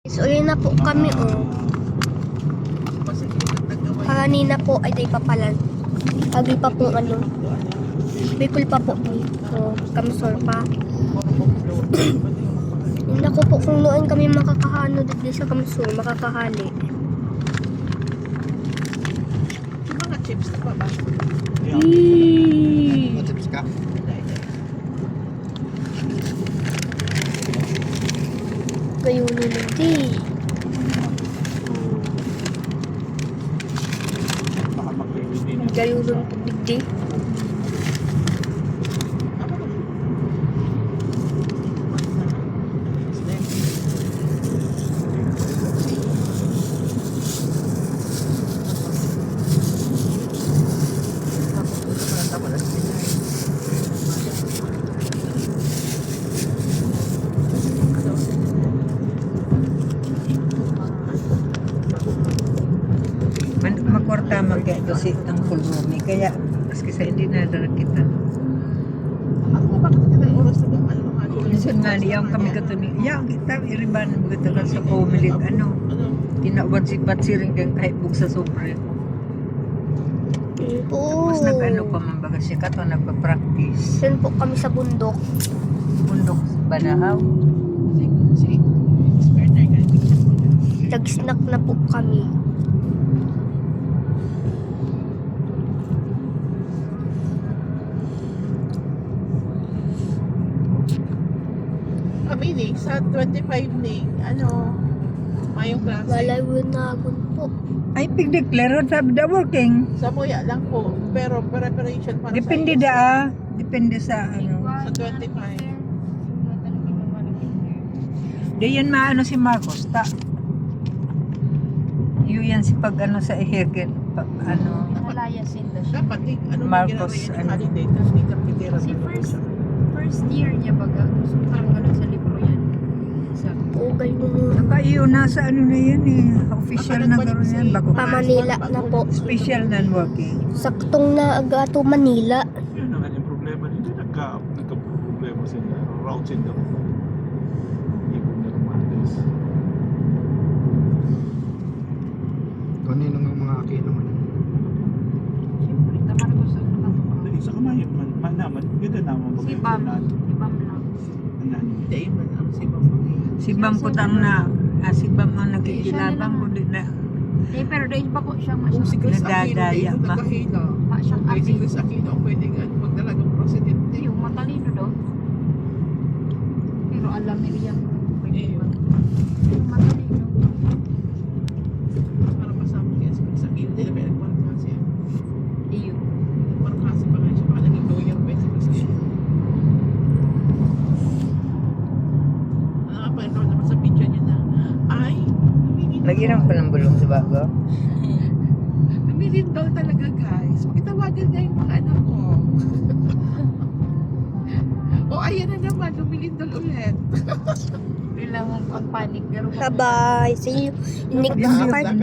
So, yun na po kami, oh. Kanina po, ay day pa pala. Agi pa po, ano. Bicol pa po. So, Kamsor pa. Hindi ko po kung noon kami makakahano dito sa Kamsor, makakahali. Mga chips na pa ba? Mga chips ka? Kayo nilindi. Baka mag-baby din. Kayo nilindi. Magkwarta mag-gato si ang kulumi. Kaya, maski sa hindi na dala kita. Ako ba bakit kita ng oras na ba? Ano mga ano? Minsan nga niya kami kato ni, yang kita, iriban mo kita ka sa kumilit, tinawad si Patsiring kang kahit bug sa sobre. Oo. Tapos nag-ano pa man baga siya kato, nagpa-practice. Yun po kami sa bundok. Bundok Banahaw. Si spare tire ka. Nag-snack na po kami. Kami ni, sa 25 ni, ano, mayong klase. Malaywinagon po. Ay, pig-declare, sabi da working. Sa muya lang po, pero preparation para Depende sa da, depende sa ano. Sa 25. Di yan maano si Marcos, ta. Yun yan si pag ano sa Ehegel, ano. Nalayasin na siya. Dapat di, ano Marcos, ginagawa ano. yung holiday, tapos di kapitera Si sa first year niya baga. So parang ganun sa libro yan. Sa Oo, ganyan. Saka yun, nasa ano na yan eh. Official na gano'n yan. Bago Pa Manila na po. special non-working. Saktong na agato Manila. Yun ang kanyang problema. Hindi nagka-problema sila. Route sila. Hindi ko na lumalis. Kanino ng mga akin naman. siyempre, tamar ko sa nakatuwa. Isa ka man naman. Ganda naman. Si Bam. Si Bam lang. Hindi, man ang si Mama. Si Bam ko tang na, si Bam ang nagkikilabang ko din na. Eh, pero doon pa ko siya Kung si Chris Nadadaya, Aquino, ma. nagkahila. Ma siyang Kung si ate. Chris Aquino, pwedeng magdalagang presidente. Yung matalino daw. Pero alam niya yan. Pwede ba? Yung matalino. Para masama niya si Chris Aquino. Hindi na may nagparapasi yan. Iyo. Nagparapasi pa nga siya. Baka naging lawyer pa si Chris Aquino. Nakapanood naman sa picture niya na, ay, Lagyan ko ng bulong sa bago. Lumilindol talaga guys. Pakitawagan niya yung mga anak ko. O ayan na naman, lumilindol ulit. Kailangan pang panic. Pero Bye-bye. See you in next part 3.